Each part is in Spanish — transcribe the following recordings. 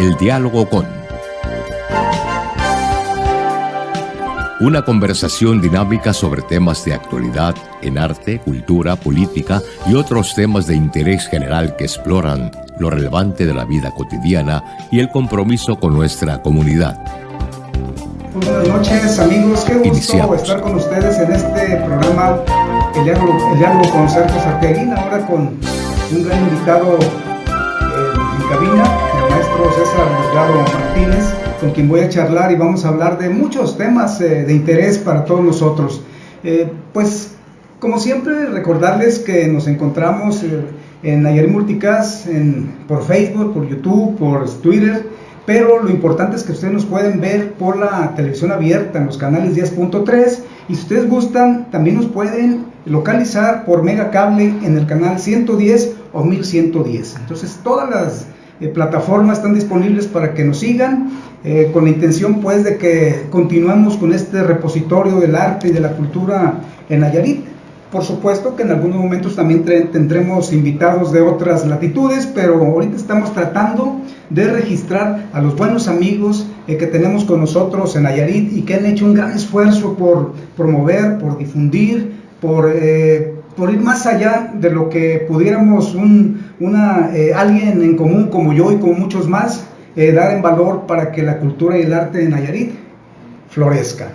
El diálogo con. Una conversación dinámica sobre temas de actualidad en arte, cultura, política y otros temas de interés general que exploran lo relevante de la vida cotidiana y el compromiso con nuestra comunidad. Buenas noches, amigos. Qué gusto Iniciamos. estar con ustedes en este programa El diálogo con Sergio Sarteguín, ahora con un gran invitado en cabina, el maestro César Delgado Martínez, con quien voy a charlar y vamos a hablar de muchos temas de interés para todos nosotros. Pues, como siempre, recordarles que nos encontramos en Nayarit Multicast, por Facebook, por YouTube, por Twitter, pero lo importante es que ustedes nos pueden ver por la televisión abierta en los canales 10.3 y si ustedes gustan, también nos pueden localizar por Megacable en el canal 110 o 1110. Entonces, todas las plataformas están disponibles para que nos sigan, con la intención pues de que continuemos con este repositorio del arte y de la cultura en Nayarit. Por supuesto que en algunos momentos también tendremos invitados de otras latitudes, pero ahorita estamos tratando de registrar a los buenos amigos que tenemos con nosotros en Nayarit y que han hecho un gran esfuerzo por promover, por difundir, por ir más allá de lo que pudiéramos alguien en común como yo y como muchos más, dar en valor para que la cultura y el arte de Nayarit florezca.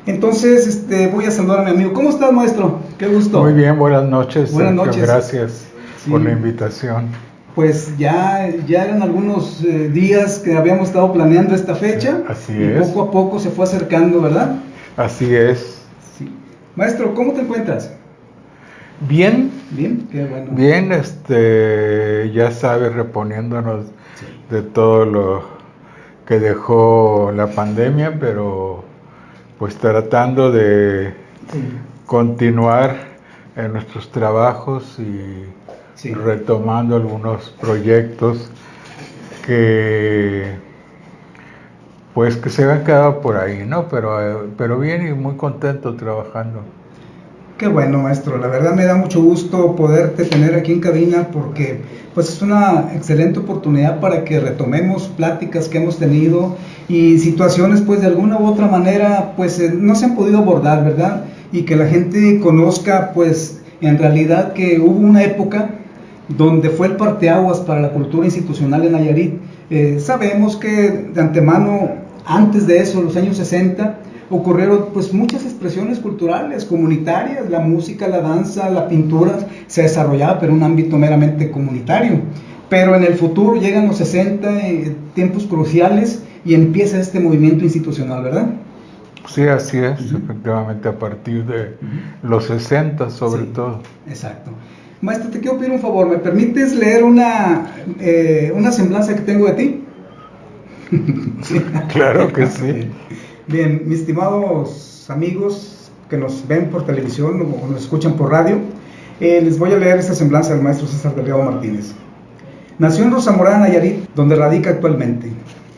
Entonces, voy a saludar a mi amigo. ¿Cómo estás, maestro? Qué gusto. Muy bien, buenas noches. Buenas noches. Gracias por la invitación. Pues ya eran algunos días que habíamos estado planeando esta fecha. Así y es. Poco a poco se fue acercando, ¿verdad? Así es. Sí. Maestro, ¿cómo te encuentras? Bien. Bien, qué bueno. Bien, ya sabes, reponiéndonos de todo lo que dejó la pandemia, pero pues tratando de continuar en nuestros trabajos y retomando algunos proyectos que se han quedado por ahí, ¿no? Pero bien y muy contento trabajando. Qué bueno, maestro, la verdad me da mucho gusto poderte tener aquí en cabina porque pues es una excelente oportunidad para que retomemos pláticas que hemos tenido y situaciones pues de alguna u otra manera pues no se han podido abordar, ¿verdad? Y que la gente conozca pues en realidad que hubo una época donde fue el parteaguas para la cultura institucional en Nayarit. Sabemos que de antemano, antes de eso, en los años 60, ocurrieron pues muchas expresiones culturales, comunitarias, la música, la danza, la pintura se desarrollaba pero en un ámbito meramente comunitario. Pero en el futuro llegan los 60, tiempos cruciales, y empieza este movimiento institucional, ¿verdad? Sí, así es, efectivamente, a partir de los 60 sobre todo. Exacto. Maestro, te quiero pedir un favor, ¿me permites leer una semblanza que tengo de ti? Sí. Claro que sí. Bien, mis estimados amigos que nos ven por televisión o nos escuchan por radio, les voy a leer esta semblanza del maestro César Delgado Martínez. Nació en Rosamorada, Nayarit, donde radica actualmente.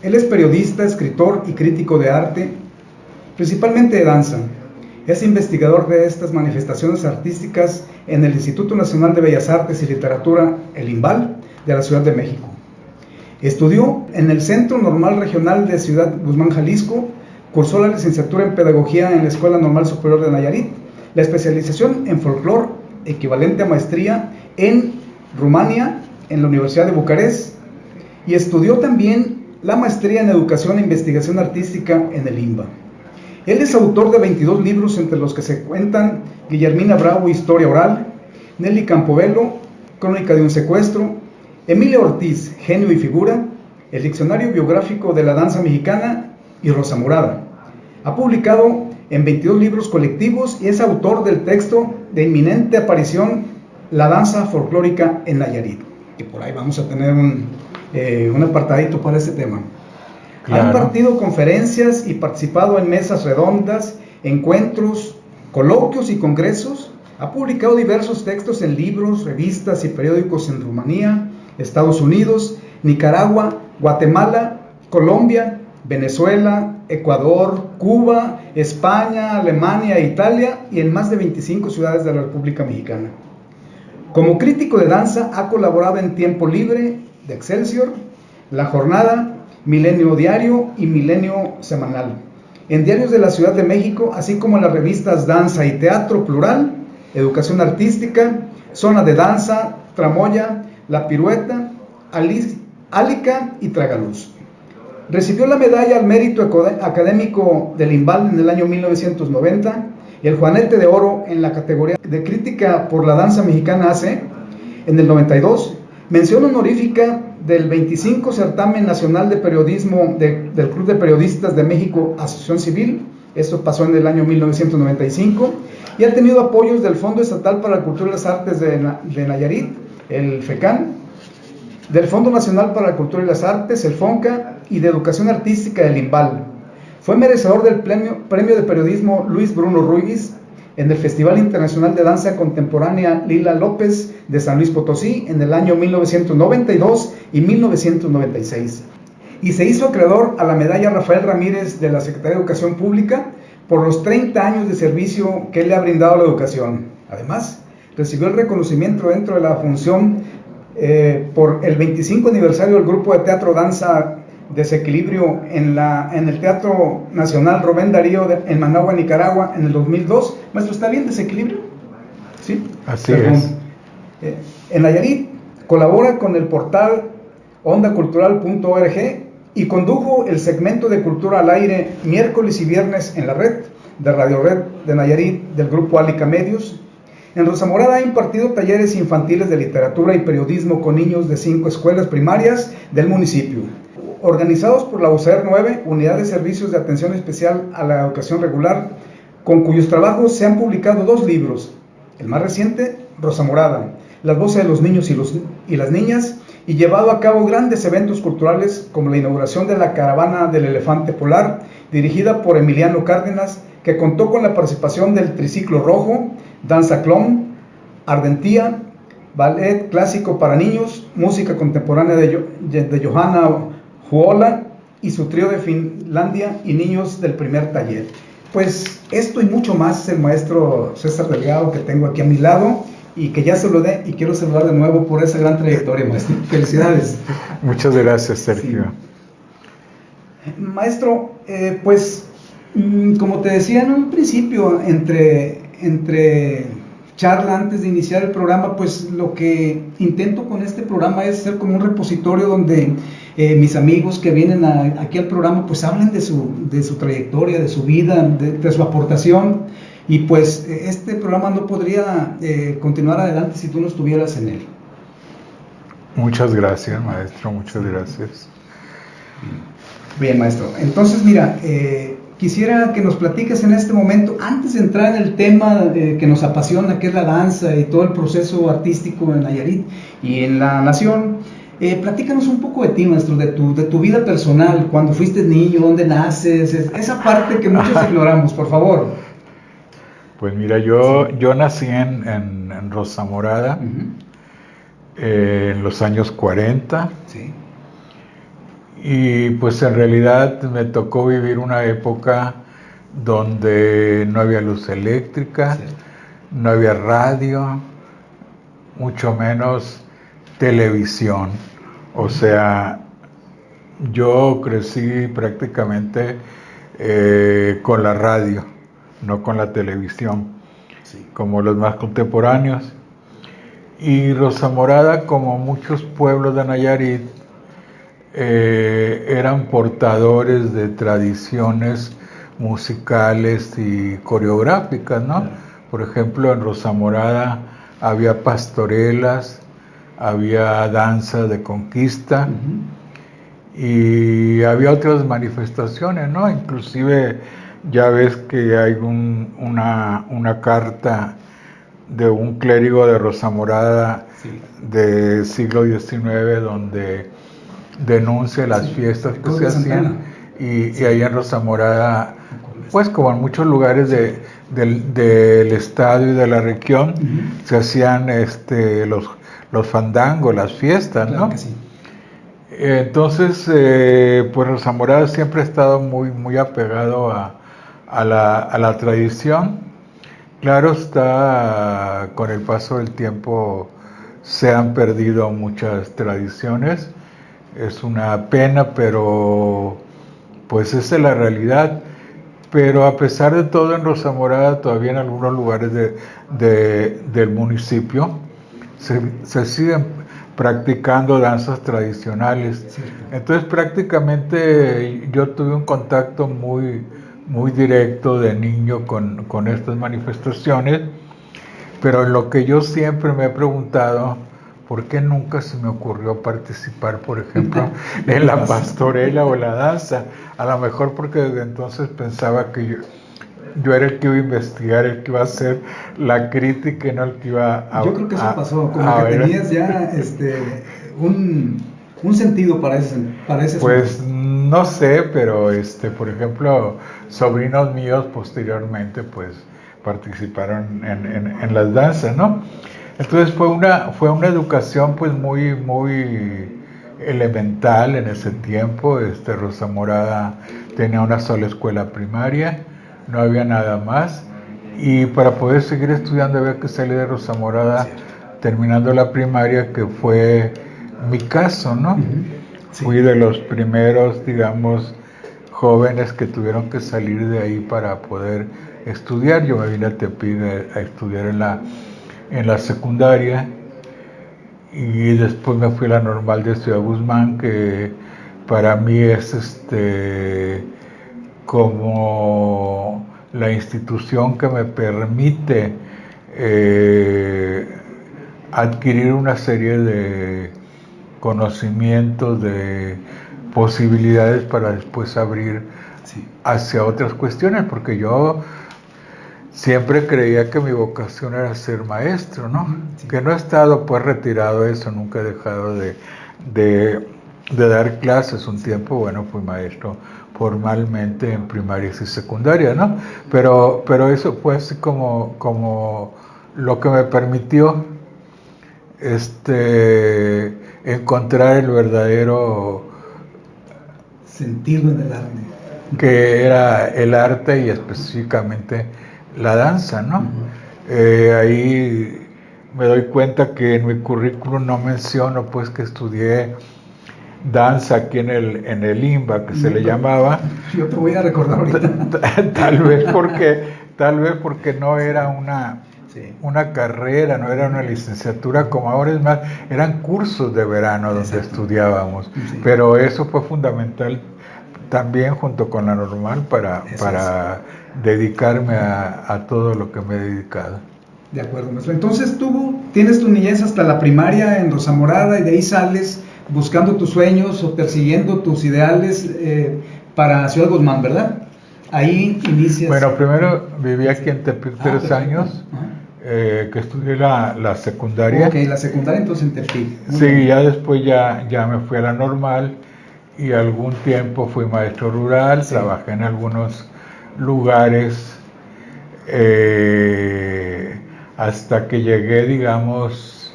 Él es periodista, escritor y crítico de arte, principalmente de danza. Es investigador de estas manifestaciones artísticas en el Instituto Nacional de Bellas Artes y Literatura, el INBAL, de la Ciudad de México. Estudió en el Centro Normal Regional de Ciudad Guzmán, Jalisco. Cursó la licenciatura en Pedagogía en la Escuela Normal Superior de Nayarit, la especialización en folclore, equivalente a maestría en Rumania, en la Universidad de Bucarest, y estudió también la maestría en Educación e Investigación Artística en el INBA. Él es autor de 22 libros, entre los que se cuentan Guillermina Bravo, Historia Oral, Nelly Campobello, Crónica de un Secuestro, Emilia Ortiz, Genio y Figura, el Diccionario Biográfico de la Danza Mexicana y Rosamorada. Ha publicado en 22 libros colectivos y es autor del texto de inminente aparición La danza folclórica en Nayarit, que por ahí vamos a tener un apartadito para ese tema. Claro. Ha impartido conferencias y participado en mesas redondas, encuentros, coloquios y congresos. Ha publicado diversos textos en libros, revistas y periódicos en Rumanía, Estados Unidos, Nicaragua, Guatemala, Colombia, Venezuela, Ecuador, Cuba, España, Alemania, Italia y en más de 25 ciudades de la República Mexicana. Como crítico de danza ha colaborado en Tiempo Libre, de Excelsior, La Jornada Milenio Diario y Milenio Semanal, en diarios de la Ciudad de México, así como en las revistas Danza y Teatro Plural, Educación Artística, Zona de Danza, Tramoya, La Pirueta, Álica y Tragaluz. Recibió la medalla al mérito académico del IMBAL en el año 1990, el Juanete de Oro en la categoría de crítica por la danza mexicana AC en el 92, mención honorífica del 25 Certamen Nacional de Periodismo del Club de Periodistas de México, Asociación Civil, esto pasó en el año 1995, y ha tenido apoyos del Fondo Estatal para la Cultura y las Artes de Nayarit, el FECAN, del Fondo Nacional para la Cultura y las Artes, el FONCA, y de Educación Artística del IMBAL. Fue merecedor del Premio de Periodismo Luis Bruno Ruiz en el Festival Internacional de Danza Contemporánea Lila López de San Luis Potosí en el año 1992 y 1996. Y se hizo acreedor a la medalla Rafael Ramírez de la Secretaría de Educación Pública por los 30 años de servicio que él le ha brindado a la educación. Además, recibió el reconocimiento dentro de la función por el 25 aniversario del grupo de teatro danza Desequilibrio en el Teatro Nacional Rubén Darío en Managua, Nicaragua, en el 2002. Maestro, ¿está bien Desequilibrio? ¿Sí? Así es. En Nayarit colabora con el portal ondacultural.org y condujo el segmento de Cultura al Aire miércoles y viernes en la red de Radio Red de Nayarit del grupo Álica Medios. En Rosa Morada ha impartido talleres infantiles de literatura y periodismo con niños de 5 escuelas primarias del municipio, organizados por la UCER 9, Unidad de Servicios de Atención Especial a la Educación Regular, con cuyos trabajos se han publicado 2 libros. El más reciente, Rosa Morada, las voces de los niños y las niñas, y llevado a cabo grandes eventos culturales como la inauguración de la Caravana del Elefante Polar, dirigida por Emiliano Cárdenas, que contó con la participación del Triciclo Rojo, Danza Clown, Ardentía, Ballet Clásico para Niños, Música Contemporánea de Johanna Juola y su trío de Finlandia y niños del primer taller. Pues esto y mucho más el maestro César Delgado, que tengo aquí a mi lado y que ya saludé y quiero saludar de nuevo por esa gran trayectoria, maestro. Felicidades. Muchas gracias, Sergio. Sí. Maestro, pues como te decía en un principio, entre charla antes de iniciar el programa, pues lo que intento con este programa es ser como un repositorio donde mis amigos que vienen aquí al programa pues hablen de su trayectoria, de su vida, de su aportación, y pues este programa no podría continuar adelante si tú no estuvieras en él. Muchas gracias, maestro, muchas gracias. Bien, maestro, entonces mira, quisiera que nos platiques en este momento, antes de entrar en el tema que nos apasiona, que es la danza y todo el proceso artístico en Nayarit y en la nación, platícanos un poco de ti, maestro, de tu vida personal, cuando fuiste niño, dónde naces, esa parte que muchos ignoramos, por favor. Pues mira, yo nací en Rosa Morada, en los años 40. Sí. Y pues en realidad me tocó vivir una época donde no había luz eléctrica, sí, no había radio, mucho menos televisión. O sea, yo crecí prácticamente con la radio, no con la televisión, sí, como los más contemporáneos. Y Rosa Morada, como muchos pueblos de Nayarit, eran portadores de tradiciones musicales y coreográficas, ¿no? Por ejemplo, en Rosa Morada había pastorelas, había danza de conquista, y había otras manifestaciones, ¿no? Inclusive ya ves que hay una carta de un clérigo de Rosa Morada, sí, del siglo XIX, donde denuncia las, sí, fiestas que se hacían, y ahí en Rosa Morada, pues como en muchos lugares del estado y de la región, se hacían los fandangos, las fiestas, claro, ¿no? Que sí. Entonces, pues Rosa Morada siempre ha estado muy, muy apegado a la tradición. Claro está, con el paso del tiempo se han perdido muchas tradiciones. es una pena, pero pues esa es la realidad. Pero a pesar de todo, en Rosa Morada, todavía en algunos lugares del municipio se siguen practicando danzas tradicionales. Entonces prácticamente yo tuve un contacto muy directo de niño con estas manifestaciones, pero en lo que yo siempre me he preguntado, ¿por qué nunca se me ocurrió participar, por ejemplo, en la pastorela o la danza? A lo mejor porque desde entonces pensaba que yo era el que iba a investigar, el que iba a hacer la crítica y no el que iba a... Yo creo que eso pasó, como que tenías ya un sentido para ese pues no sé, pero por ejemplo, sobrinos míos posteriormente pues participaron en las danzas, ¿no? Entonces fue una educación pues muy elemental en ese tiempo. Rosa Morada tenía una sola escuela primaria, no había nada más, y para poder seguir estudiando había que salir de Rosa Morada terminando la primaria, que fue mi caso, ¿no? Fui de los primeros, digamos, jóvenes que tuvieron que salir de ahí para poder estudiar. Yo me vine a Tepic a estudiar en la secundaria, y después me fui a la Normal de Ciudad Guzmán, que para mí es como la institución que me permite adquirir una serie de conocimientos, de posibilidades para después abrir hacia otras cuestiones, porque yo siempre creía que mi vocación era ser maestro, ¿no? Que no he estado pues retirado de eso, nunca he dejado de dar clases. Un tiempo, bueno, fui maestro formalmente en primarias y secundarias, ¿no? Pero eso fue así como lo que me permitió encontrar el verdadero sentido en el arte, que era el arte y específicamente la danza, ¿no? Ahí me doy cuenta que en mi currículum no menciono pues que estudié danza aquí en el IMBA, que se le llamaba. Yo te voy a recordar ahorita. Tal vez porque no era una carrera, no era una licenciatura como ahora. Es más, eran cursos de verano donde estudiábamos. Pero eso fue fundamental también, junto con la Normal, para dedicarme a todo lo que me he dedicado. De acuerdo, maestro. Entonces tú tienes tu niñez hasta la primaria en Rosa Morada, y de ahí sales buscando tus sueños o persiguiendo tus ideales para Ciudad Guzmán, ¿verdad? Ahí inicias... Bueno, primero viví aquí en Tepic 3 años, que estudié la secundaria. Ok, la secundaria entonces en Tepic. Sí, ya después ya me fui a la Normal, y algún tiempo fui maestro rural, trabajé en algunos lugares, hasta que llegué, digamos,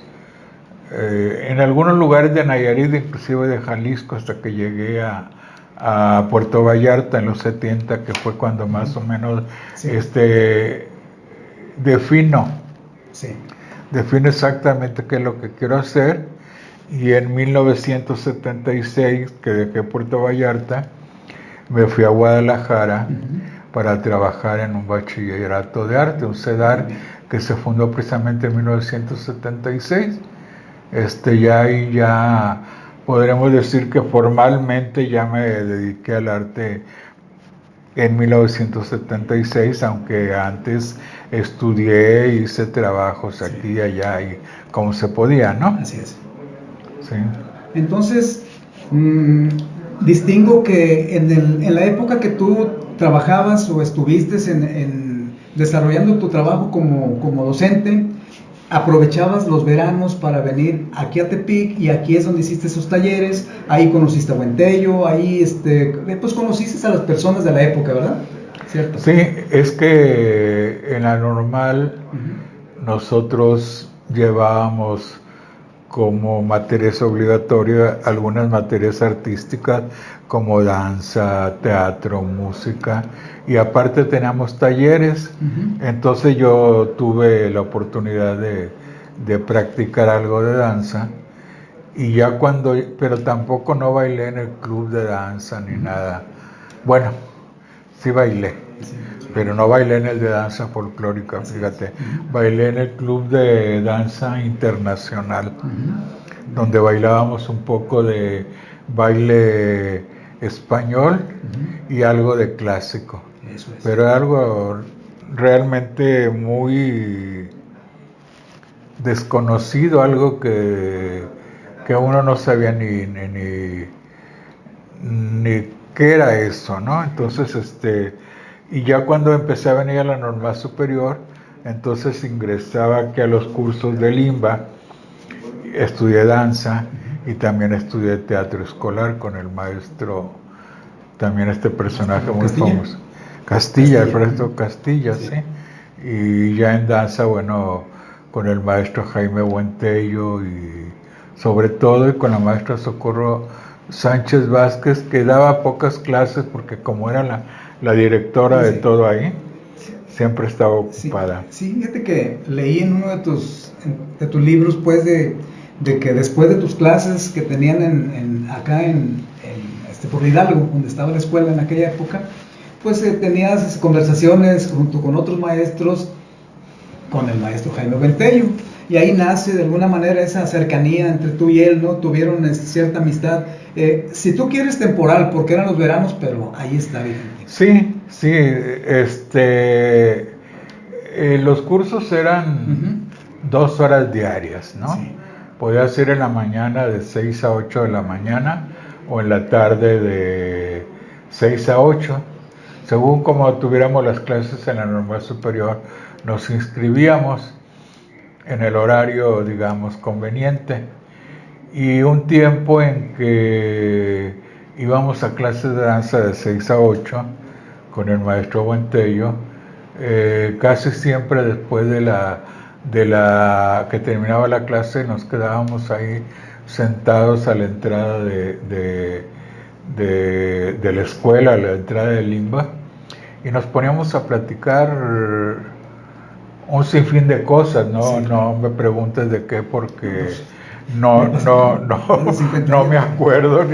en algunos lugares de Nayarit, inclusive de Jalisco, hasta que llegué a Puerto Vallarta en los 70, que fue cuando más o menos defino exactamente qué es lo que quiero hacer. Y en 1976, que dejé Puerto Vallarta, me fui a Guadalajara para trabajar en un bachillerato de arte, un CEDAR, que se fundó precisamente en 1976. Ya podremos decir que formalmente ya me dediqué al arte en 1976, aunque antes estudié, hice trabajos aquí y allá, y como se podía, ¿no? Así es. Sí. Entonces, distingo que en la época que tú trabajabas o estuviste desarrollando tu trabajo como docente, aprovechabas los veranos para venir aquí a Tepic, y aquí es donde hiciste esos talleres. Ahí conociste a Buentello, ahí pues conociste a las personas de la época, ¿verdad? ¿Cierto? Sí, es que en la Normal nosotros llevábamos como materias obligatorias algunas materias artísticas como danza, teatro, música, y aparte teníamos talleres. Entonces yo tuve la oportunidad de practicar algo de danza, Y ya cuando, pero tampoco no bailé en el club de danza ni nada. Bueno, sí bailé, pero no bailé en el de danza folclórica, fíjate. Bailé en el club de danza internacional, donde bailábamos un poco de baile español y algo de clásico. Eso es. Pero algo realmente muy desconocido, algo que uno no sabía ni qué era eso, ¿no? Entonces, y ya cuando empecé a venir a la normal superior, entonces ingresaba aquí a los cursos de Limba, estudié danza y también estudié teatro escolar con el maestro, también este personaje muy famoso, Castilla, Alfredo Castilla, sí. Y ya en danza, bueno, con el maestro Jaime Buentello y sobre todo y con la maestra Socorro Sánchez Vázquez, que daba pocas clases porque como era la directora de todo ahí, siempre estaba ocupada. Sí, fíjate que leí en uno de tus libros, pues, de que después de tus clases que tenían acá por Hidalgo, donde estaba la escuela en aquella época, pues tenías conversaciones junto con otros maestros, con el maestro Jaime Buentello, y ahí nace de alguna manera esa cercanía entre tú y él, ¿no? Tuvieron cierta amistad. Si tú quieres temporal, porque eran los veranos, pero ahí está vigente. Sí, los cursos eran 2 horas diarias, ¿no? Sí. Podía ser en la mañana de 6 a 8 de la mañana o en la tarde de 6 a 8. Según como tuviéramos las clases en la normal superior, nos inscribíamos en el horario, digamos, conveniente. Y un tiempo en que íbamos a clases de danza de 6 a 8 con el maestro Buentello, casi siempre después de la que terminaba la clase nos quedábamos ahí sentados a la entrada de la escuela, a la entrada de Limba, y nos poníamos a platicar un sinfín de cosas, ¿no? Sí. No me preguntes de qué porque no me acuerdo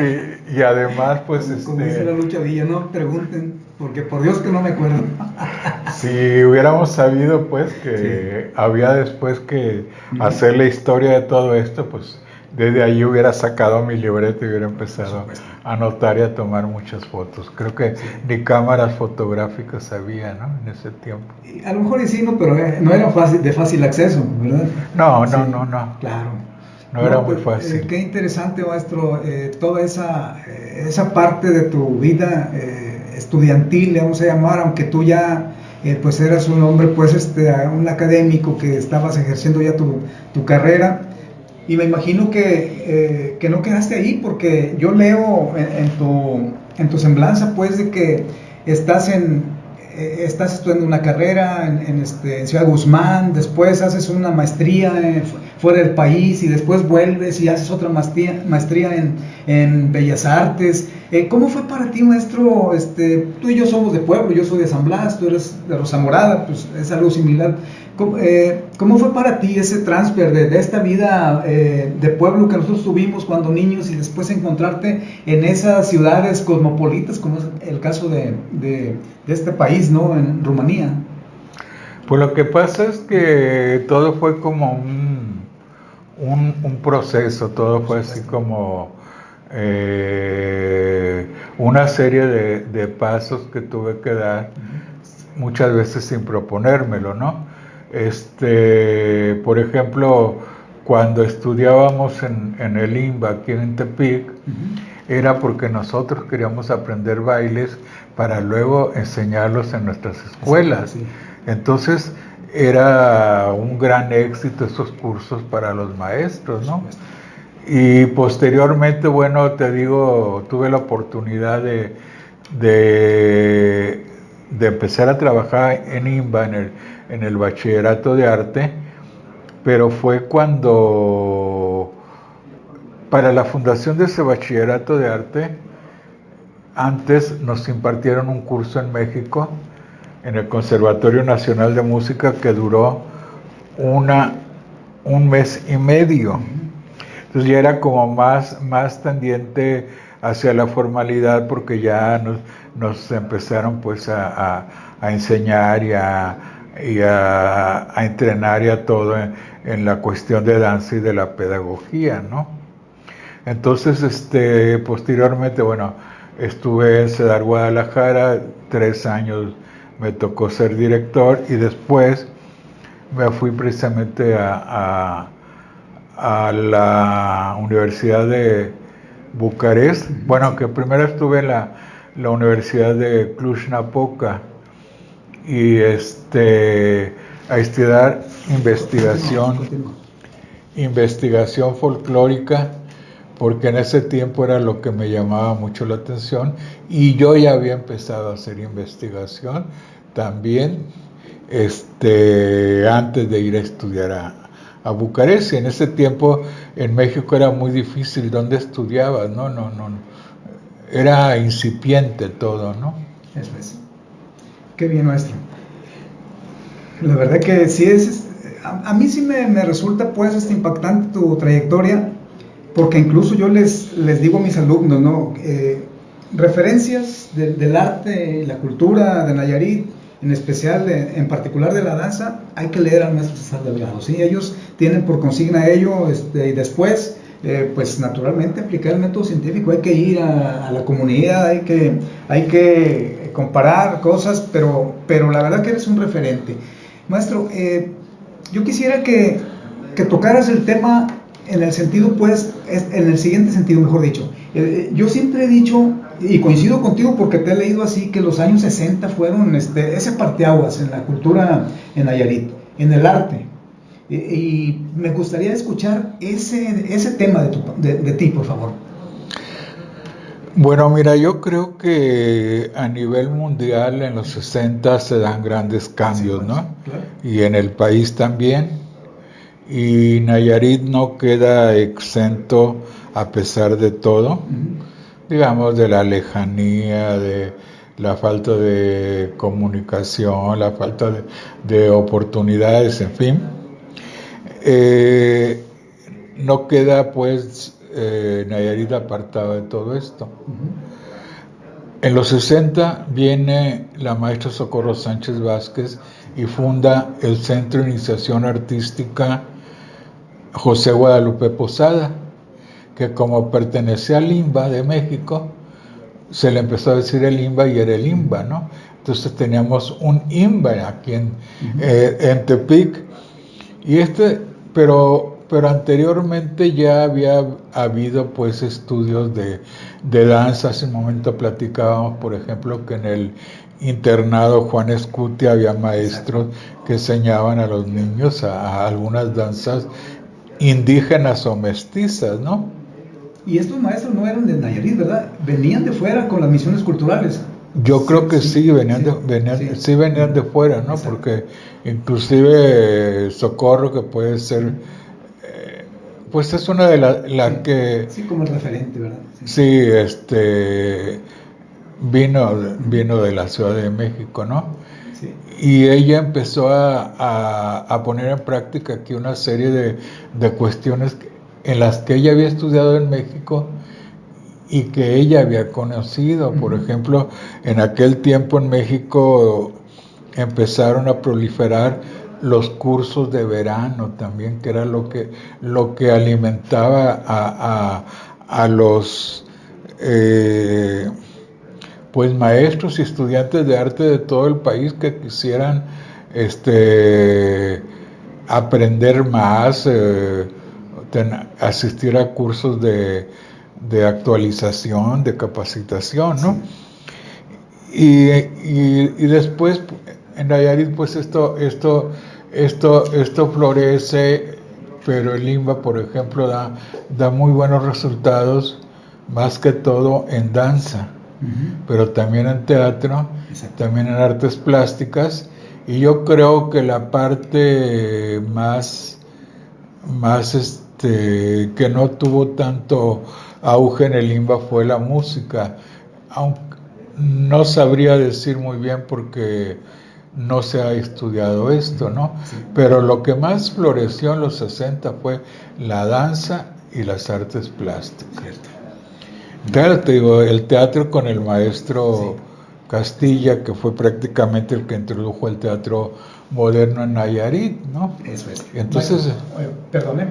y además pues como dice la Lucha Villa, no pregunten porque por Dios que no me acuerdo. Si hubiéramos sabido pues que había después que hacer la historia de todo esto, pues desde ahí hubiera sacado mi libreta y hubiera empezado a anotar y a tomar muchas fotos. Creo que ni cámaras fotográficas había, ¿no? En ese tiempo. A lo mejor sí, no, pero no era de fácil acceso, ¿verdad? No. Claro. No era muy fácil. Qué interesante, maestro, toda esa parte de tu vida estudiantil, le vamos a llamar, aunque tú ya pues eras un hombre, pues un académico que estabas ejerciendo ya tu carrera. Y me imagino que no quedaste ahí, porque yo leo en tu semblanza, pues, de que estás estudiando una carrera en Ciudad Guzmán, después haces una maestría fuera del país y después vuelves y haces otra maestría en Bellas Artes. ¿Cómo fue para ti, maestro? Tú y yo somos de pueblo, yo soy de San Blas, tú eres de Rosa Morada, pues es algo similar. ¿Cómo fue para ti ese transfer de esta vida de pueblo que nosotros tuvimos cuando niños y después encontrarte en esas ciudades cosmopolitas, como es el caso de este país, ¿no? En Rumanía. Pues lo que pasa es que todo fue como un proceso, todo fue así como una serie de pasos que tuve que dar, muchas veces sin proponérmelo, ¿no? Por ejemplo, cuando estudiábamos en el IMBA aquí en Tepic, era porque nosotros queríamos aprender bailes para luego enseñarlos en nuestras escuelas. Sí. Entonces era un gran éxito esos cursos para los maestros, ¿no? Y posteriormente, bueno, te digo, tuve la oportunidad de empezar a trabajar en IMBA, en el bachillerato de arte, pero fue cuando, para la fundación de ese bachillerato de arte, antes nos impartieron un curso en México, en el Conservatorio Nacional de Música, que duró un mes y medio. Entonces ya era como más tendiente hacia la formalidad, porque ya nos empezaron pues a enseñar y a entrenar y a todo en la cuestión de danza y de la pedagogía, ¿no? Entonces, posteriormente, bueno, estuve en CEDAR Guadalajara, 3 años me tocó ser director, y después me fui precisamente a la Universidad de Bucarest. Bueno, que primero estuve en la Universidad de Cluj-Napoca, y a estudiar investigación folclórica, porque en ese tiempo era lo que me llamaba mucho la atención, y yo ya había empezado a hacer investigación también antes de ir a estudiar a Bucarest. Y en ese tiempo en México era muy difícil dónde estudiabas, no, era incipiente todo, ¿no? Eso es. Qué bien, maestro. La verdad que sí a mí sí me resulta pues impactante tu trayectoria, porque incluso yo les digo a mis alumnos, ¿no? Referencias del arte y la cultura de Nayarit, en especial, en particular de la danza, hay que leer al maestro César Delgado, ¿sí? Ellos tienen por consigna ello, y después, pues naturalmente aplicar el método científico, hay que ir a la comunidad, hay que comparar cosas, pero la verdad que eres un referente. Maestro, yo quisiera que tocaras el tema en el sentido, pues, en el siguiente sentido, mejor dicho. Yo siempre he dicho, y coincido contigo porque te he leído así, que los años 60 fueron ese parteaguas en la cultura en Nayarit, en el arte. Y me gustaría escuchar ese tema de ti, por favor. Bueno, mira, yo creo que a nivel mundial en los 60 se dan grandes cambios, sí, ¿no? Claro. Y en el país también. Y Nayarit no queda exento a pesar de todo, digamos, de la lejanía, de la falta de comunicación, la falta de oportunidades, en fin. No queda pues Nayarit apartado de todo esto. En los 60 viene la maestra Socorro Sánchez Vázquez y funda el Centro de Iniciación Artística José Guadalupe Posada, que como pertenecía al IMBA de México, se le empezó a decir el IMBA y era el IMBA, ¿no? Entonces teníamos un IMBA aquí en Tepic, y pero anteriormente ya había habido pues estudios de danza. Hace un momento platicábamos, por ejemplo, que en el internado Juan Escutia había maestros que enseñaban a los niños a algunas danzas indígenas o mestizas, ¿no? Y estos maestros no eran de Nayarit, ¿verdad? Venían de fuera con las misiones culturales. Yo creo que sí, venían de fuera, ¿no? Exacto. Porque inclusive Socorro, que puede ser, pues es una de las que... Sí, como el referente, ¿verdad? Sí, vino de la Ciudad de México, ¿no? Sí. Y ella empezó a poner en práctica aquí una serie de cuestiones en las que ella había estudiado en México y que ella había conocido. Por ejemplo, en aquel tiempo en México empezaron a proliferar los cursos de verano también, que era lo que alimentaba a los pues maestros y estudiantes de arte de todo el país que quisieran aprender más, asistir a cursos de actualización, de capacitación, ¿no? Sí. Y después en Nayarit pues esto florece, pero el IMBA, por ejemplo, da muy buenos resultados, más que todo en danza, pero también en teatro, también en artes plásticas, y yo creo que la parte más que no tuvo tanto auge en el IMBA fue la música, aunque no sabría decir muy bien porque no se ha estudiado esto, ¿no? Sí. Pero lo que más floreció en los 60 fue la danza y las artes plásticas. Cierto. Claro, te digo, el teatro con el maestro Castilla, que fue prácticamente el que introdujo el teatro moderno en Nayarit, ¿no? Eso es. Entonces, perdone,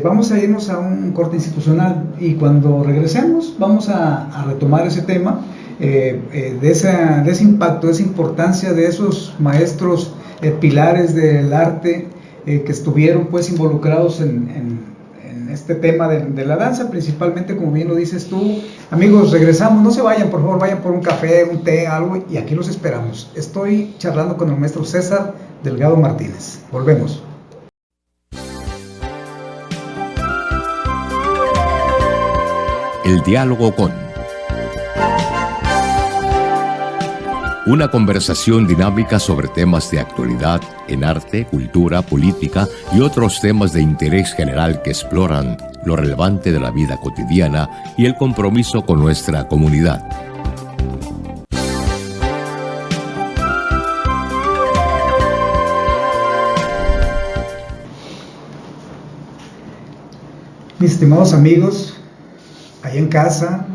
vamos a irnos a un corte institucional y cuando regresemos vamos a retomar ese tema, de ese impacto, de esa importancia de esos maestros pilares del arte que estuvieron pues involucrados en este tema de la danza, principalmente como bien lo dices tú. Amigos, regresamos, no se vayan, por favor, vayan por un café, un té, algo, y aquí los esperamos. Estoy charlando con el maestro César Delgado Martínez. Volvemos. El diálogo con una conversación dinámica sobre temas de actualidad en arte, cultura, política y otros temas de interés general que exploran lo relevante de la vida cotidiana y el compromiso con nuestra comunidad. Mis estimados amigos, allá en casa,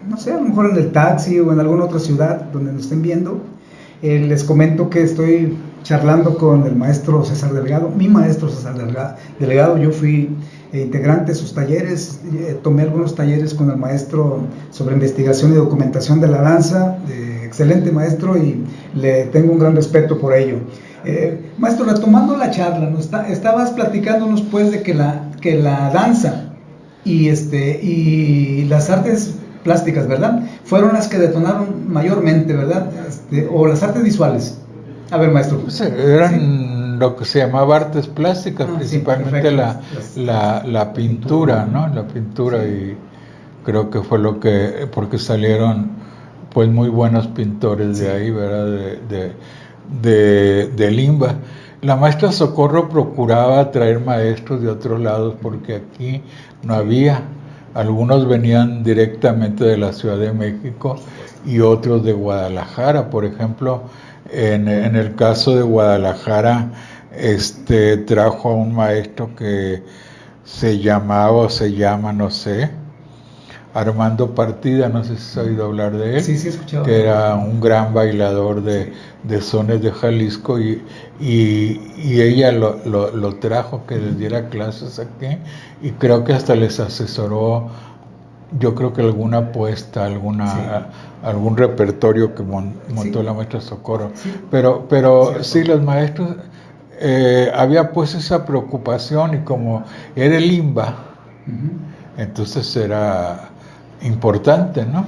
no sé, a lo mejor en el taxi o en alguna otra ciudad donde nos estén viendo, les comento que estoy charlando con el maestro César Delgado, mi maestro César Delgado. Yo fui integrante de sus talleres, tomé algunos talleres con el maestro sobre investigación y documentación de la danza, excelente maestro, y le tengo un gran respeto por ello. Maestro, retomando la charla, estabas platicándonos pues de que la danza y las artes plásticas, ¿verdad? Fueron las que detonaron mayormente, ¿verdad? O las artes visuales. A ver, maestro. Pues eran lo que se llamaba artes plásticas, principalmente la pintura, ¿no? La pintura, y creo que fue porque salieron pues muy buenos pintores de ahí, ¿verdad? De Limba. La maestra Socorro procuraba traer maestros de otros lados porque aquí no había. Algunos venían directamente de la Ciudad de México y otros de Guadalajara. Por ejemplo, en el caso de Guadalajara, trajo a un maestro que se llamaba o se llama, no sé, Armando Partida, no sé si has oído hablar de él. Sí, he escuchado. Que era un gran bailador de sones de Jalisco, y ella lo trajo que les diera clases aquí, y creo que hasta les asesoró, yo creo que alguna apuesta, algún repertorio que montó la maestra Socorro. Sí. Pero sí, los maestros, había pues esa preocupación, y como era el Limba, entonces era importante, ¿no?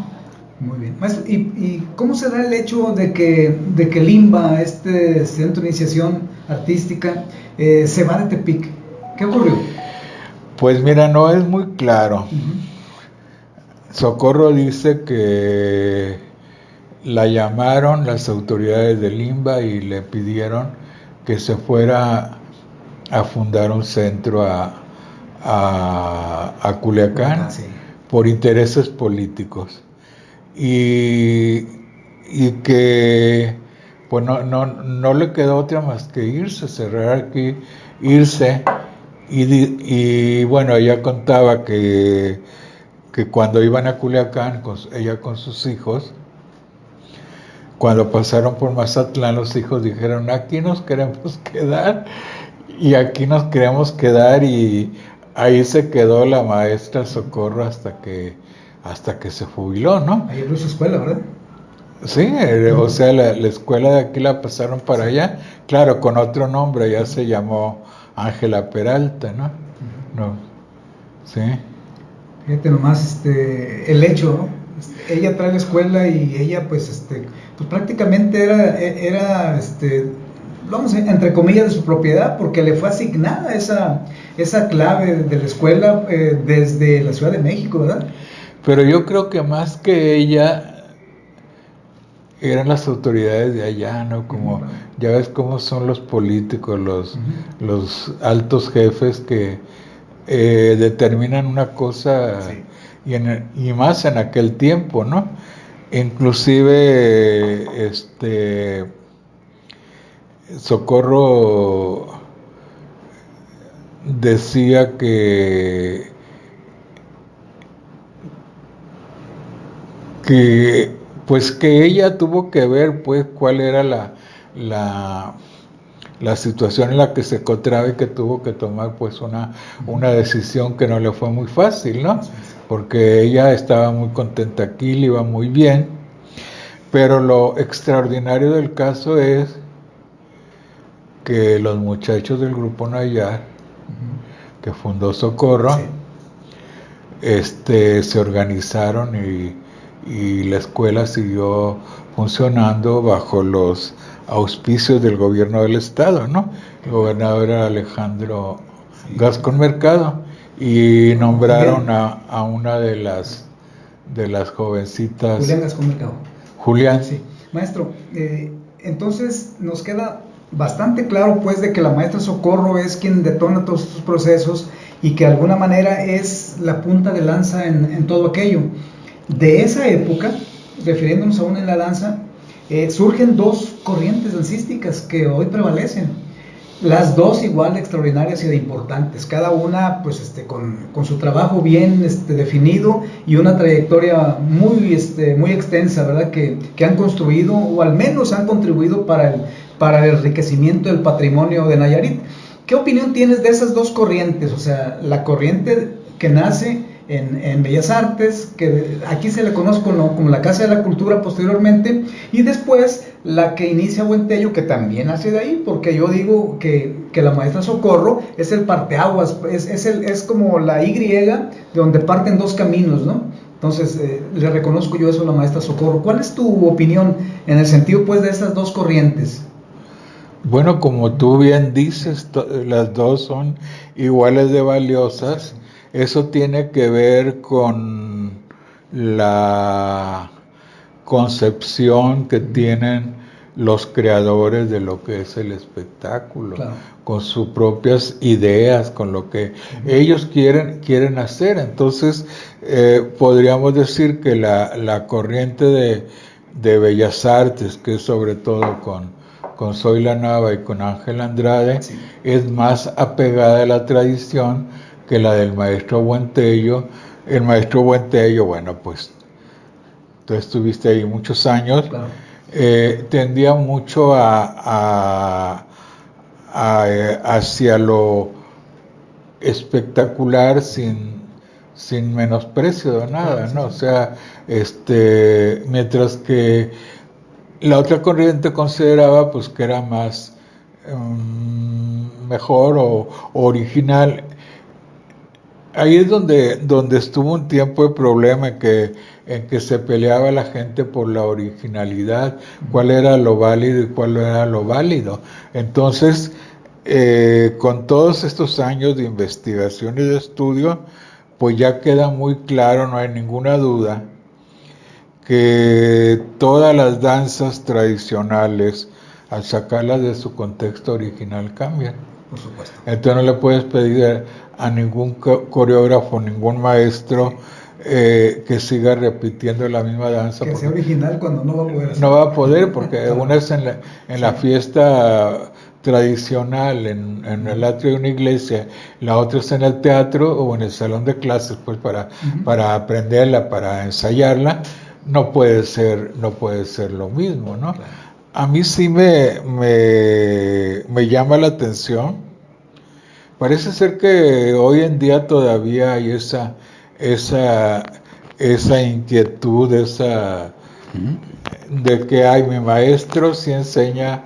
Muy bien. Maestro, ¿y cómo se da el hecho de que Limba, este centro de iniciación artística, se va de Tepic? ¿Qué ocurrió? Pues mira, no es muy claro. Socorro dice que la llamaron las autoridades de Limba y le pidieron que se fuera a fundar un centro a Culiacán, por intereses políticos, y que pues no le quedó otra más que irse, cerrar aquí, irse, y bueno, ella contaba que cuando iban a Culiacán, ella con sus hijos, cuando pasaron por Mazatlán, los hijos dijeron: aquí nos queremos quedar, y aquí nos queremos quedar, y ahí se quedó la maestra Socorro hasta que se jubiló, ¿no? Ahí abrió su escuela, ¿verdad? Sí, o sea, la escuela de aquí la pasaron para allá, claro, con otro nombre, ya se llamó Ángela Peralta, ¿no? No, sí. Fíjate nomás, el hecho, ¿no? Ella trae la escuela y ella, pues prácticamente era vamos, entre comillas, de su propiedad, porque le fue asignada esa clave de la escuela desde la Ciudad de México, ¿verdad? Pero yo creo que más que ella, eran las autoridades de allá, ¿no? Como, ya ves cómo son los políticos, los altos jefes que determinan una cosa, y más en aquel tiempo, ¿no? Inclusive, Socorro decía que que pues que ella tuvo que ver pues cuál era la situación en la que se encontraba y que tuvo que tomar pues una decisión que no le fue muy fácil, ¿no? Porque ella estaba muy contenta aquí, le iba muy bien, pero lo extraordinario del caso es que los muchachos del grupo Nayar, que fundó Socorro, se organizaron y la escuela siguió funcionando bajo los auspicios del gobierno del estado, ¿no? El gobernador era Alejandro Gascón Mercado y nombraron a una de las jovencitas. Julián Gascón Mercado. Julián. Sí. Maestro, entonces nos queda bastante claro pues de que la maestra Socorro es quien detona todos estos procesos y que de alguna manera es la punta de lanza en todo aquello. De esa época, refiriéndonos aún en la danza, surgen dos corrientes dancísticas que hoy prevalecen. Las dos igual de extraordinarias y de importantes, cada una pues con su trabajo bien definido y una trayectoria muy extensa, ¿verdad? Que han construido o al menos han contribuido para el enriquecimiento del patrimonio de Nayarit. ¿Qué opinión tienes de esas dos corrientes? O sea, la corriente que nace en Bellas Artes, que aquí se le conoce como la Casa de la Cultura posteriormente, y después la que inicia Buen Tello, que también nace de ahí, porque yo digo que la maestra Socorro es el parteaguas, es como la Y de donde parten dos caminos, ¿no? Entonces, le reconozco yo eso a la maestra Socorro. ¿Cuál es tu opinión en el sentido, pues, de estas dos corrientes? Bueno, como tú bien dices, las dos son iguales de valiosas. Eso tiene que ver con la concepción que tienen los creadores de lo que es el espectáculo, claro, con sus propias ideas, con lo que ellos quieren hacer. Entonces, podríamos decir que la corriente de Bellas Artes, que es sobre todo con Zoila Nava y con Ángel Andrade, sí, es más apegada a la tradición que la del maestro Buen Tello. El maestro Buen Tello, bueno, pues tú estuviste ahí muchos años, claro, tendía mucho hacia lo espectacular sin menosprecio de nada, ¿no? O sea, mientras que la otra corriente consideraba pues que era más mejor o original. Ahí es donde estuvo un tiempo de problema en que se peleaba la gente por la originalidad, cuál era lo válido y cuál era lo válido. Entonces, con todos estos años de investigación y de estudio, pues ya queda muy claro, no hay ninguna duda, que todas las danzas tradicionales, al sacarlas de su contexto original, cambian. Por supuesto. Entonces no le puedes pedir a ningún coreógrafo, ningún maestro que siga repitiendo la misma danza. Que sea original cuando no va a poder. No va a poder, porque una es en la fiesta tradicional, en el atrio de una iglesia, la otra es en el teatro o en el salón de clases, pues para aprenderla, para ensayarla. No puede ser lo mismo, ¿no? Claro. A mí sí me llama la atención. Parece ser que hoy en día todavía hay esa inquietud, de que mi maestro sí enseña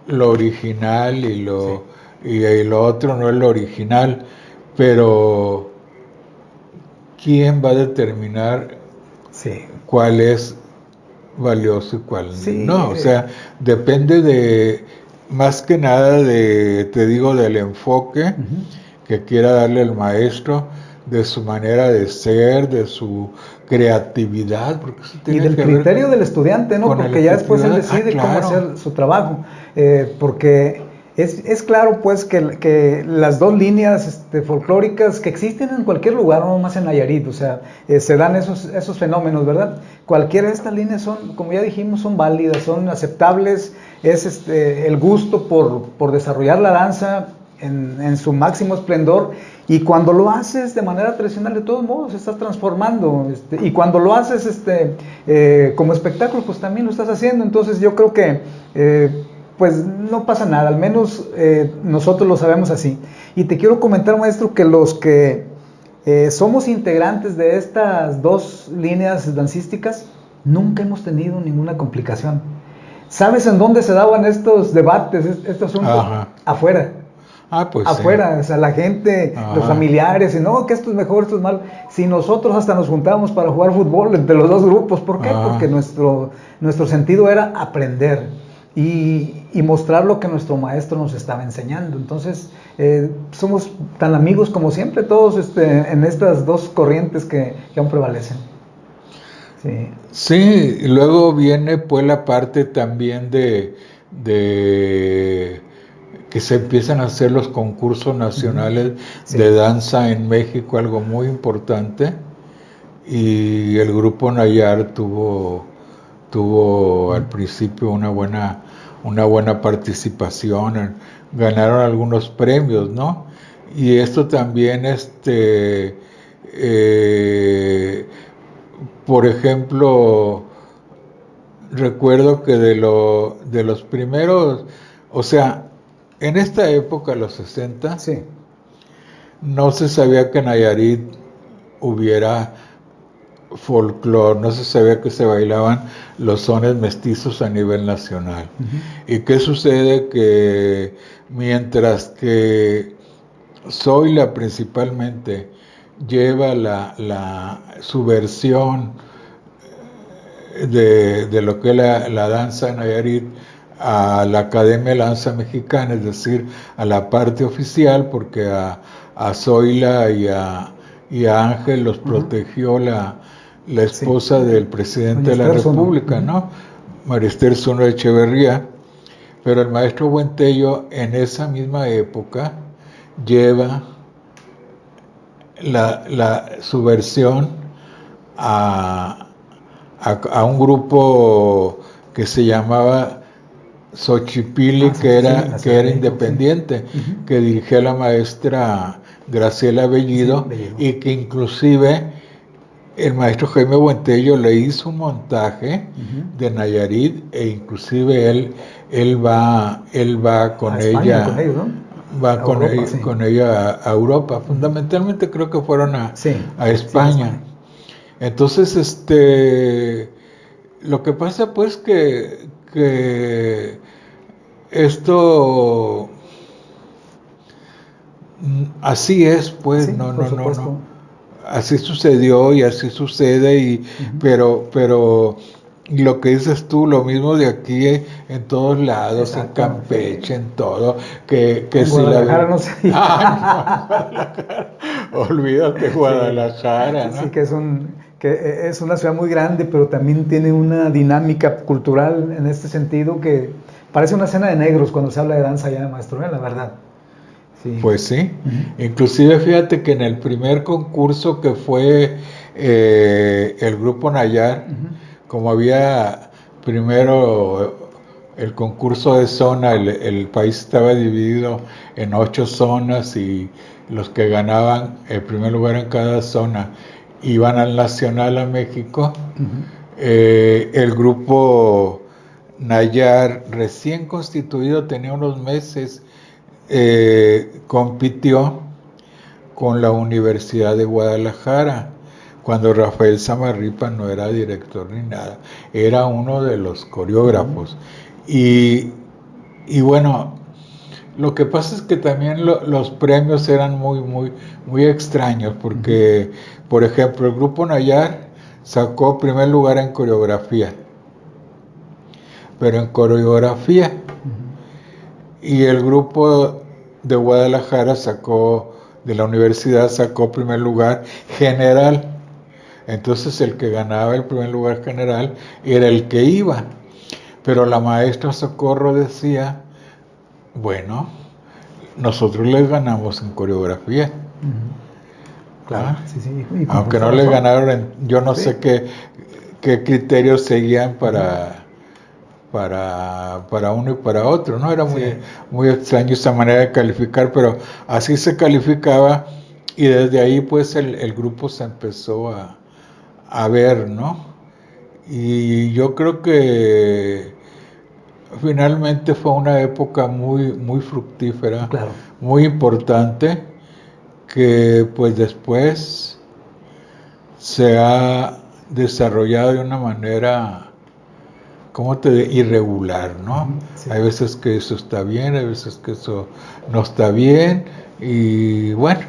lo original y lo otro no es lo original, pero ¿quién va a determinar cuál es valioso y cuál no? O sea, depende más que nada del enfoque que quiera darle el maestro, de su manera de ser, de su creatividad, porque eso tiene y del criterio del estudiante, ¿no? Porque ya después él decide cómo hacer su trabajo, porque es claro pues que las dos líneas folclóricas que existen en cualquier lugar, no más en Nayarit, o sea, se dan esos fenómenos, ¿verdad? Cualquiera de estas líneas son, como ya dijimos, son válidas, son aceptables, es el gusto por desarrollar la danza, en su máximo esplendor, y cuando lo haces de manera tradicional, de todos modos, estás transformando, y cuando lo haces como espectáculo, pues también lo estás haciendo. Entonces yo creo que pues no pasa nada, al menos nosotros lo sabemos así. Y te quiero comentar, maestro, que los que somos integrantes de estas dos líneas dancísticas, nunca hemos tenido ninguna complicación. ¿Sabes en dónde se daban estos debates, este asunto? Ajá. Afuera. Pues afuera, sí. O sea, la gente, Ajá. los familiares, y no, que esto es mejor, esto es malo. Si nosotros hasta nos juntábamos para jugar fútbol entre los dos grupos, ¿por qué? Porque nuestro sentido era aprender y mostrar lo que nuestro maestro nos estaba enseñando. Entonces, somos tan amigos como siempre, todos en estas dos corrientes que aún prevalecen. Sí, y luego viene pues la parte también de que se empiezan a hacer los concursos nacionales de danza en México, algo muy importante, y el grupo Nayar tuvo al principio una buena participación, ganaron algunos premios, ¿no? Y esto también por ejemplo, recuerdo que de los primeros, o sea, en esta época, los 60, no se sabía que en Nayarit hubiera folclore, no se sabía que se bailaban los sones mestizos a nivel nacional. ¿Y qué sucede? Que mientras que Zoila principalmente lleva su versión de lo que es la danza de Nayarit a la Academia de Danza Mexicana, es decir, a la parte oficial, porque a Zoila y a Ángel los protegió la esposa del presidente de la República, ¿no? María Esther Zuno de Echeverría. Pero el maestro Buentello en esa misma época lleva su versión a un grupo que se llamaba Xochipilli, que era independiente, que dirigía la maestra Graciela Bellido, y que inclusive el maestro Jaime Buentello le hizo un montaje de Nayarit, e inclusive él va con a ella, España, con ellos, ¿no? va con ella a Europa. Fundamentalmente creo que fueron a España. Entonces, lo que pasa pues que esto así es, pues, no, así sucedió y así sucede, pero lo que dices tú, lo mismo de aquí en todos lados, en Campeche, en todo, que en si Guadalajara no sé. Olvídate Guadalajara, ¿no? Sí, que es una ciudad muy grande, pero también tiene una dinámica cultural en este sentido que parece una escena de negros cuando se habla de danza allá, maestro, la verdad. Pues sí, inclusive fíjate que en el primer concurso que fue el grupo Nayar, como había primero el concurso de zona, el país estaba dividido en 8 zonas, y los que ganaban el primer lugar en cada zona iban al Nacional a México. El grupo Nayar, recién constituido, tenía unos meses, compitió con la Universidad de Guadalajara, cuando Rafael Samarripa no era director ni nada, era uno de los coreógrafos. Y bueno, lo que pasa es que también los premios eran muy extraños, porque, por ejemplo, el grupo Nayar sacó primer lugar en coreografía, pero en coreografía. Y el grupo de Guadalajara de la universidad sacó primer lugar general. Entonces el que ganaba el primer lugar general era el que iba. Pero la maestra Socorro decía, bueno, nosotros les ganamos en coreografía. Claro, aunque no les ganaron, yo no sé qué criterios seguían para uno y para otro, ¿no? Era muy extraño esa manera de calificar, pero así se calificaba y desde ahí pues el grupo se empezó a ver, ¿no? Y yo creo que finalmente fue una época muy fructífera, Claro. muy importante, que pues después se ha desarrollado de una manera, irregular, ¿no? Sí. Hay veces que eso está bien, hay veces que eso no está bien, y bueno,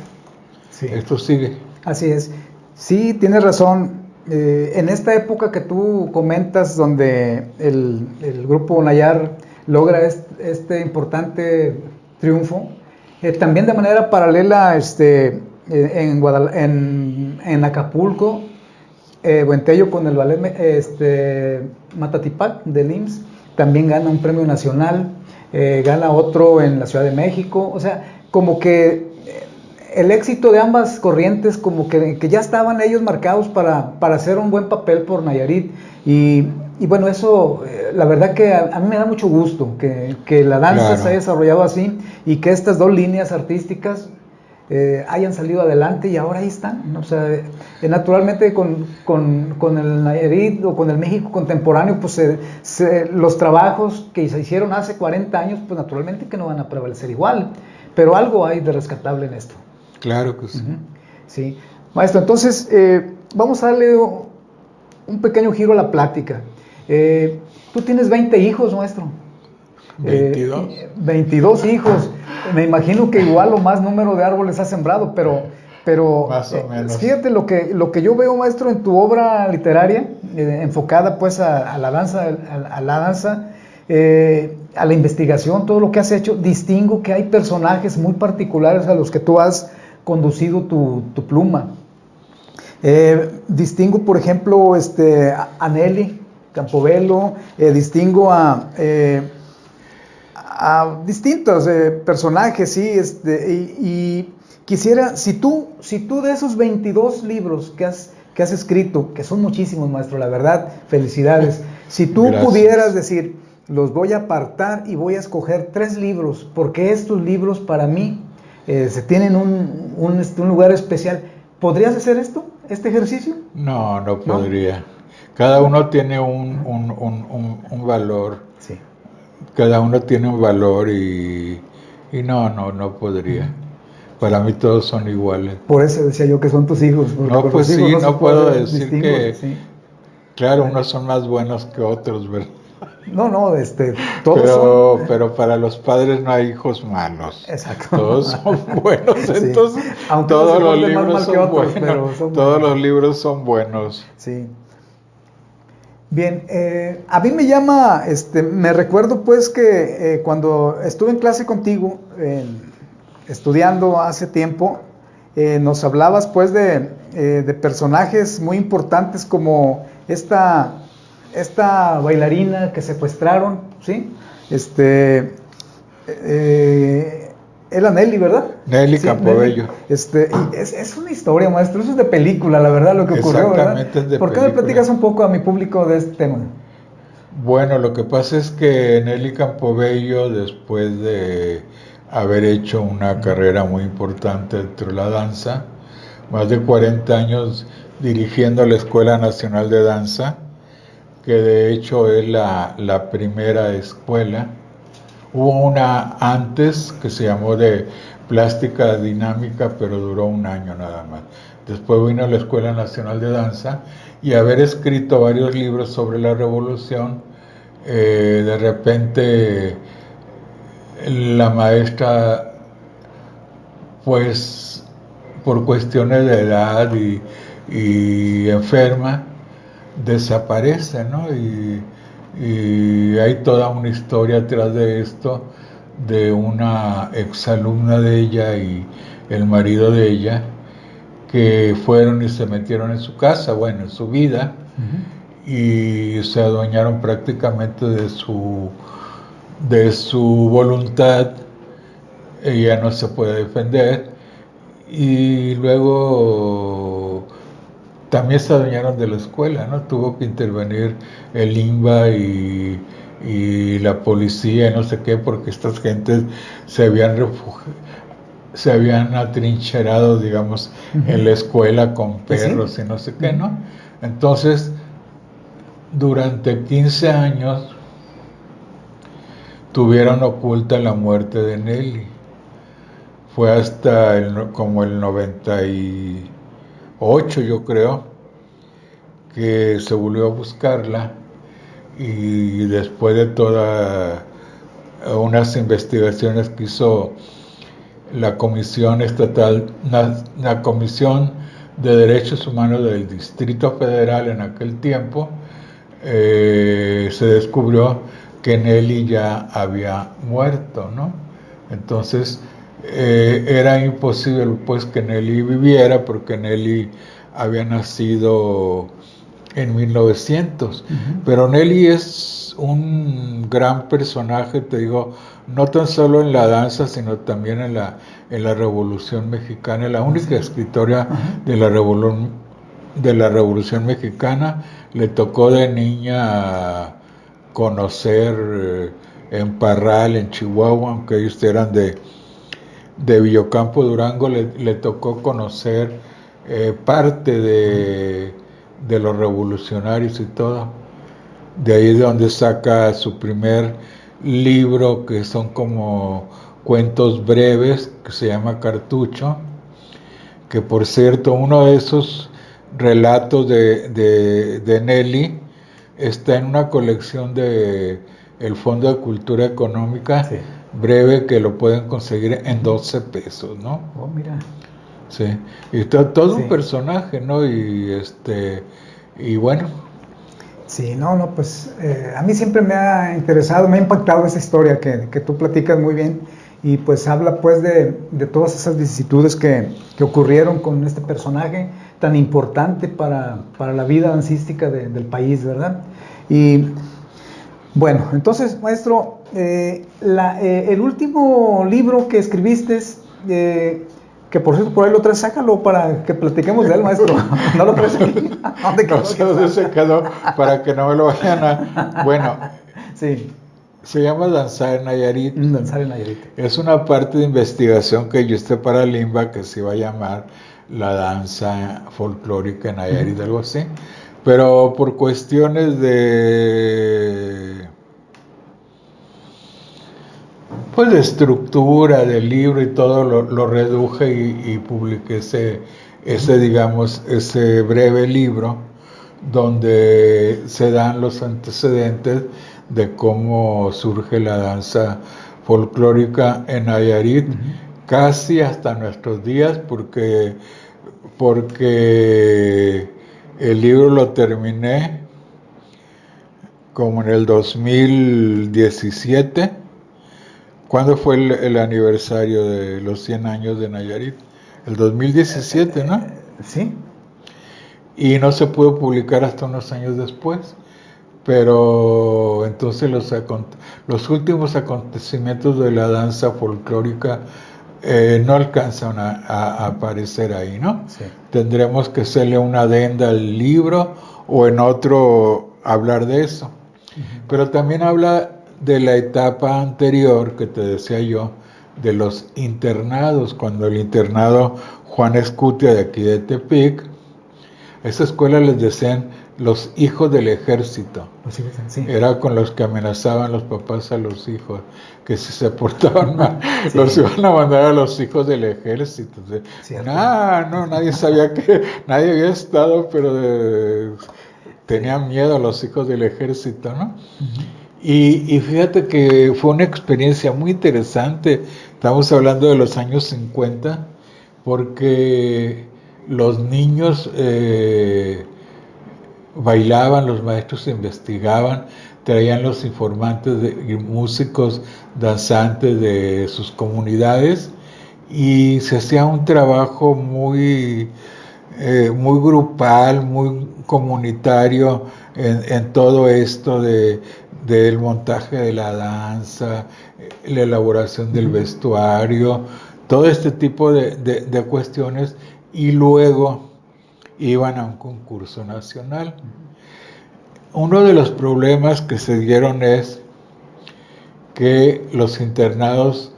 Sí. esto sigue. Así es. Sí, tienes razón. En esta época que tú comentas, donde el grupo Nayar logra este importante triunfo, también de manera paralela en Acapulco, Buentello con el ballet Matatipac del IMSS, también gana un premio nacional, gana otro en la Ciudad de México. O sea, como que el éxito de ambas corrientes, como que ya estaban ellos marcados para hacer un buen papel por Nayarit. Y bueno, eso, la verdad que a mí me da mucho gusto que la danza Claro. se haya desarrollado así y que estas dos líneas artísticas hayan salido adelante y ahora ahí están, ¿no? O sea, naturalmente con el Nayarit o con el México contemporáneo, pues los trabajos que se hicieron hace 40 años, pues naturalmente que no van a prevalecer igual, pero algo hay de rescatable en esto. Claro que sí. Sí. Maestro, entonces vamos a darle un pequeño giro a la plática. Tú tienes 20 hijos, maestro. 22. 22 hijos. Me imagino que igual o más número de árboles has sembrado, pero Más o menos. fíjate lo que yo veo, maestro, en tu obra literaria, enfocada pues a la danza, a la investigación, todo lo que has hecho. Distingo que hay personajes muy particulares a los que tú has conducido tu pluma. Distingo, por ejemplo, a Nelly Campobello, distingo a distintos personajes, sí, y quisiera, si tú de esos 22 libros que has escrito, que son muchísimos, maestro, la verdad, felicidades, si tú Gracias. pudieras decir, los voy a apartar y voy a escoger 3 libros, porque estos libros para mí se tienen un lugar especial, ¿podrías hacer este ejercicio? No podría. Cada uno tiene un valor. Sí. Cada uno tiene un valor y no podría. Para mí todos son iguales. Por eso decía yo que son tus hijos. No, pues sí, no puedo decir que, sí. claro, unos son más buenos que otros, ¿verdad? No, todos son... Pero para los padres no hay hijos malos. Exacto. Todos son buenos, Sí. entonces Aunque todos unos los se porten más libros mal que son otros, buenos. pero son Todos buenos. los libros son buenos. Sí. Bien, a mí me llama, me recuerdo pues que cuando estuve en clase contigo, estudiando hace tiempo, nos hablabas pues de personajes muy importantes como esta bailarina que secuestraron, ¿sí? Era Nelly, ¿verdad? Nelly Sí, Campobello. y es una historia, maestro, eso es de película, la verdad, lo que ocurrió, ¿verdad? Exactamente, es de ¿Por qué me película. platicas un poco a mi público de este tema? Bueno, lo que pasa es que Nelly Campobello, después de haber hecho una carrera muy importante dentro de la danza, más de 40 años dirigiendo la Escuela Nacional de Danza, que de hecho es la primera escuela. Hubo una antes que se llamó de plástica dinámica, pero duró un año nada más. Después vino la Escuela Nacional de Danza y haber escrito varios libros sobre la revolución, de repente la maestra, pues por cuestiones de edad y enferma, desaparece, ¿no? Y hay toda una historia atrás de esto, de una exalumna de ella y el marido de ella, que fueron y se metieron en su casa, bueno, en su vida, y se adueñaron prácticamente de su voluntad. Ella no se puede defender, y luego también se adueñaron de la escuela, ¿no? Tuvo que intervenir el INBA y la policía, no sé qué, porque estas gentes se habían atrincherado, digamos, en la escuela con perros y no sé qué, ¿no? Entonces, durante 15 años tuvieron oculta la muerte de Nelly. Fue hasta como el 98, yo creo, que se volvió a buscarla, y después de todas unas investigaciones que hizo la Comisión Estatal, la Comisión de Derechos Humanos del Distrito Federal en aquel tiempo, se descubrió que Nelly ya había muerto, ¿no? Entonces era imposible pues que Nelly viviera, porque Nelly había nacido en 1900. Pero Nelly es un gran personaje, te digo, no tan solo en la danza, sino también en la Revolución Mexicana, la única escritora de la Revolución Mexicana. Le tocó de niña conocer en Parral, en Chihuahua, aunque ellos eran de Villocampo, Durango, le tocó conocer parte de los revolucionarios y todo. De ahí es donde saca su primer libro, que son como cuentos breves, que se llama Cartucho, que por cierto, uno de esos relatos de Nelly está en una colección de el Fondo de Cultura Económica, breve, que lo pueden conseguir en 12 pesos, ¿no? Oh, mira. Sí, y todo un personaje, ¿no? Y bueno. Sí, no, pues a mí siempre me ha interesado, me ha impactado esa historia que tú platicas muy bien, y pues habla pues de todas esas vicisitudes que ocurrieron con este personaje tan importante para la vida dancística del país, ¿verdad? Y bueno, entonces, maestro, el último libro que escribiste, que por cierto por ahí lo traes, sácalo para que platiquemos de él, maestro. No lo traes aquí. ¿Dónde se quedó? Para que no me lo vayan a... Bueno, sí. Se llama Danzar en Nayarit. Danzar en Nayarit. Es una parte de investigación que yo hice para Limba, que se iba a llamar la danza folclórica en Nayarit, algo así. Pero por cuestiones de estructura del libro y todo, lo reduje y publiqué ese breve libro, donde se dan los antecedentes de cómo surge la danza folclórica en Nayarit, casi hasta nuestros días, porque el libro lo terminé como en el 2017. ¿Cuándo fue el aniversario de los 100 años de Nayarit? El 2017, ¿no? Sí. Y no se pudo publicar hasta unos años después. Pero entonces los últimos acontecimientos de la danza folclórica no alcanzan a aparecer ahí, ¿no? Sí. Tendremos que hacerle una adenda al libro, o en otro hablar de eso. Pero también habla de la etapa anterior, que te decía yo, de los internados, cuando el internado Juan Escutia, de aquí de Tepic, a esa escuela les decían los hijos del ejército. Sí. Era con los que amenazaban los papás a los hijos, que si se portaban mal, los iban a mandar a los hijos del ejército. No, nadie sabía que, nadie había estado, pero tenían miedo a los hijos del ejército, ¿no? Y fíjate que fue una experiencia muy interesante. Estamos hablando de los años 50, porque los niños bailaban, los maestros investigaban, traían los informantes y músicos danzantes de sus comunidades, y se hacía un trabajo muy grupal, muy comunitario en todo esto del montaje de la danza, la elaboración del vestuario, todo este tipo de cuestiones. Y luego iban a un concurso nacional. Uno de los problemas que se dieron es que los internados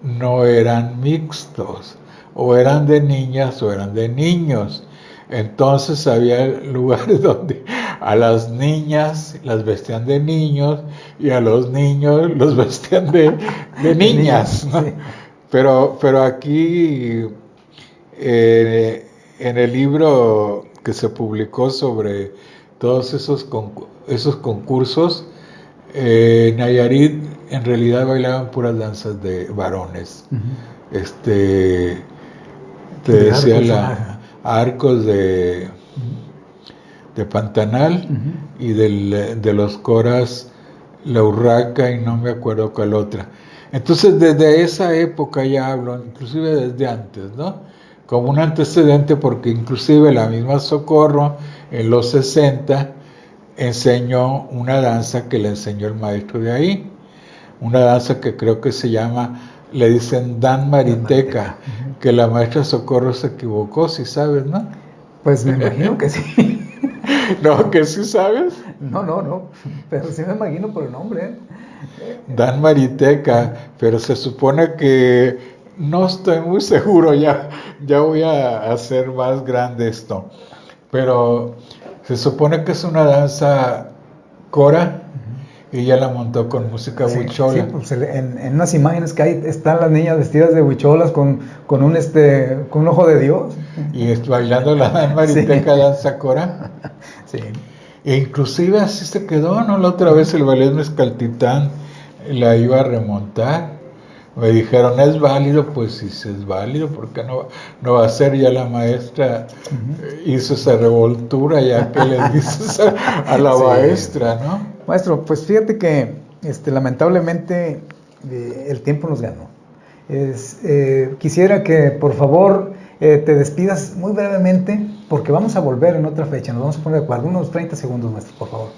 no eran mixtos, o eran de niñas o eran de niños. Entonces había lugares donde a las niñas las vestían de niños y a los niños los vestían de niñas, ¿no? Sí. Pero aquí, en el libro que se publicó sobre todos esos concursos, Nayarit en realidad bailaban puras danzas de varones. Te decía arcos de Pantanal y de los coras la urraca y no me acuerdo cuál otra. Entonces desde esa época ya hablo, inclusive desde antes, ¿no? Como un antecedente, porque inclusive la misma Socorro en los 60 enseñó una danza que le enseñó el maestro de ahí, una danza que creo que se llama, le dicen Dan Mariteca, que la maestra Socorro se equivocó, ¿sí sabes, no? Pues me imagino que sí. ¿No, que sí sabes? No, pero sí me imagino por el nombre, ¿eh? Dan Mariteca, pero se supone que, no estoy muy seguro, ya voy a hacer más grande esto, pero se supone que es una danza cora, y ella la montó con música huichola. Sí, pues en unas imágenes que hay están las niñas vestidas de huicholas con un ojo de Dios. Y bailando la Dan Mariteca, danza cora. Sí. E inclusive así se quedó, ¿no? La otra vez el ballet Mezcaltitán la iba a remontar. Me dijeron, ¿es válido? Pues sí, es válido, porque no va a ser. Ya la maestra hizo esa revoltura, ya que le hizo a la maestra, ¿no? Maestro, pues fíjate que lamentablemente el tiempo nos ganó. Quisiera que por favor te despidas muy brevemente, porque vamos a volver en otra fecha, nos vamos a poner de acuerdo, unos 30 segundos, maestro, por favor.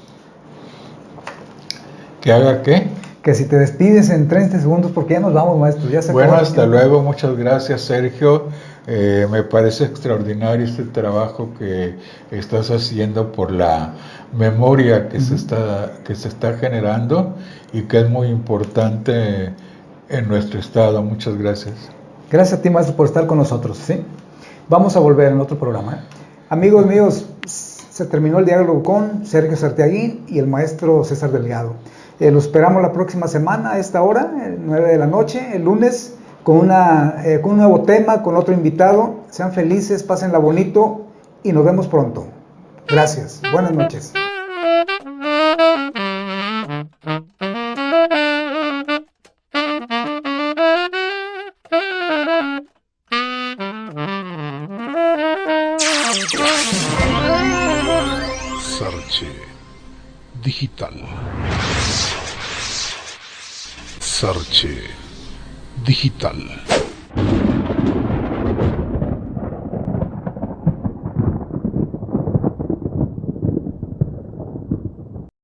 ¿Que haga qué? Que si te despides en 30 segundos, porque ya nos vamos, maestro. Ya se bueno, hasta luego, muchas gracias, Sergio. Me parece extraordinario este trabajo que estás haciendo por la memoria que se está generando y que es muy importante en nuestro estado. Muchas gracias. Gracias a ti, maestro, por estar con nosotros, ¿sí? Vamos a volver en otro programa. Amigos míos, se terminó el diálogo con Sergio Sarteaguín y el maestro César Delgado. Lo esperamos la próxima semana a esta hora, 9 de la noche, el lunes, con un nuevo tema, con otro invitado. Sean felices, pásenla bonito y nos vemos pronto. Gracias. Buenas noches. Sarche Digital. Sarche Digital.